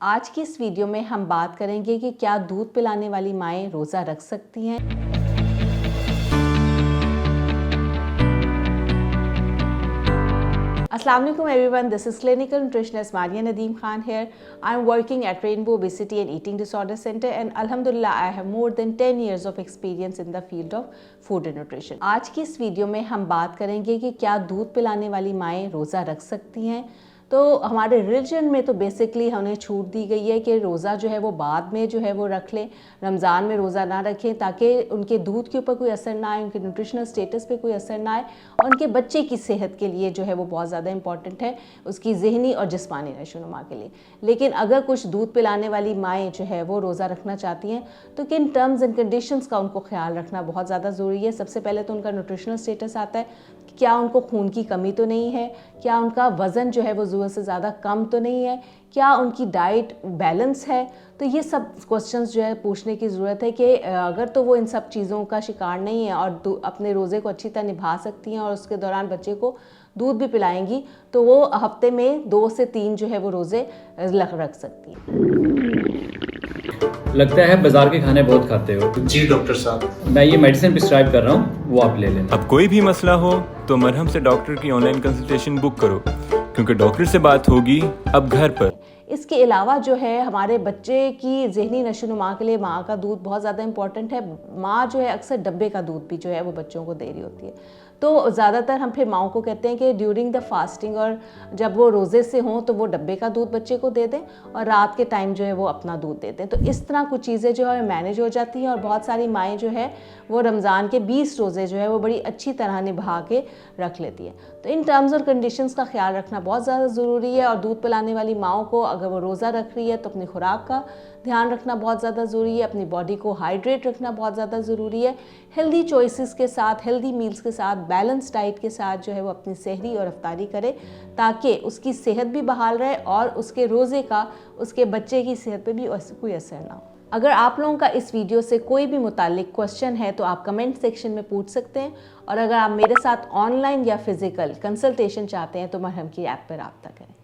आज की इस वीडियो में हम बात करेंगे कि क्या दूध पिलाने वाली माएँ रोज़ा रख सकती हैं। Assalamu alaikum everyone, this is clinical nutritionist Maria Nadeem Khan here. I am working at Rainbow Obesity and Eating Disorder Center and Alhamdulillah I have more than 10 years of experience in the field of food and nutrition. आज की इस video में हम बात करेंगे कि क्या दूध पिलाने वाली माएँ रोज़ा रख सकती हैं। तो हमारे रिलीजन में तो बेसिकली हमें छूट दी गई है कि रोज़ा जो है वो बाद में जो है वो रख लें, रमज़ान में रोज़ा ना रखें ताकि उनके दूध के ऊपर कोई असर ना आए, उनके न्यूट्रिशनल स्टेटस पे कोई असर ना आए और उनके बच्चे की सेहत के लिए जो है वो बहुत ज़्यादा इंपॉर्टेंट है, उसकी ज़हनी और जिस्मानी नशोनुमा के लिए। लेकिन अगर कुछ दूध पिलाने वाली माएँ जो है वो रोज़ा रखना चाहती हैं तो किन टर्म्स एंड कंडीशंस का उनको ख्याल रखना बहुत ज़्यादा ज़रूरी है। सबसे पहले तो उनका न्यूट्रिशनल स्टेटस आता है, क्या उनको खून की कमी तो नहीं है, क्या उनका वज़न जो है वो ज़रूरत से ज़्यादा कम तो नहीं है, क्या उनकी डाइट बैलेंस है। तो ये सब क्वेश्चंस जो है पूछने की ज़रूरत है कि अगर तो वो इन सब चीज़ों का शिकार नहीं है और अपने रोज़े को अच्छी तरह निभा सकती हैं और उसके दौरान बच्चे को दूध भी पिलाएंगी तो वो हफ्ते में 2 से 3 जो है वो रोज़े रख सकती हैं। लगता है बाजार के खाने बहुत खाते हो। जी डॉक्टर साहब, मैं ये मेडिसिन प्रिस्क्राइब कर रहा हूँ, वो आप ले लेना। अब कोई भी मसला हो तो मरहम से डॉक्टर की ऑनलाइन कंसल्टेशन बुक करो, क्योंकि डॉक्टर से बात होगी अब घर पर। इसके अलावा जो है हमारे बच्चे की ज़हनी नशोनुमा के लिए माँ का दूध बहुत ज़्यादा इंपॉर्टेंट है। माँ जो है अक्सर डब्बे का दूध भी जो है वो बच्चों को दे रही होती है। तो ज़्यादातर हम फिर माँओं को कहते हैं कि ड्यूरिंग द फास्टिंग और जब वो रोज़े से हों तो वो डब्बे का दूध बच्चे को दे दें और रात के टाइम जो है वो अपना दूध देते हैं। तो इस तरह कुछ चीज़ें जो है मैनेज हो जाती हैं और बहुत सारी माएँ जो है वो रमज़ान के 20 रोज़े जो है वो बड़ी अच्छी तरह निभा के रख लेती हैं। तो इन टर्म्स और कंडीशंस का ख्याल रखना बहुत ज़्यादा ज़रूरी है और दूध पिलाने वाली माँओं को अगर वो रोज़ा रख रही है तो अपनी खुराक का ध्यान रखना बहुत ज़्यादा ज़रूरी है, अपनी बॉडी को हाइड्रेट रखना बहुत ज़्यादा ज़रूरी है। हेल्दी चॉइसेस के साथ, हेल्दी मील्स के साथ, बैलेंस डाइट के साथ जो है वो अपनी सहरी और अफ्तारी करे ताकि उसकी सेहत भी बहाल रहे और उसके रोज़े का उसके बच्चे की सेहत पे भी कोई असर ना हो। अगर आप लोगों का इस वीडियो से कोई भी मुतालिक क्वेश्चन है तो आप कमेंट सेक्शन में पूछ सकते हैं और अगर आप मेरे साथ ऑनलाइन या फिज़िकल कंसल्टेशन चाहते हैं तो मरहम की ऐप पर रब्ता करें।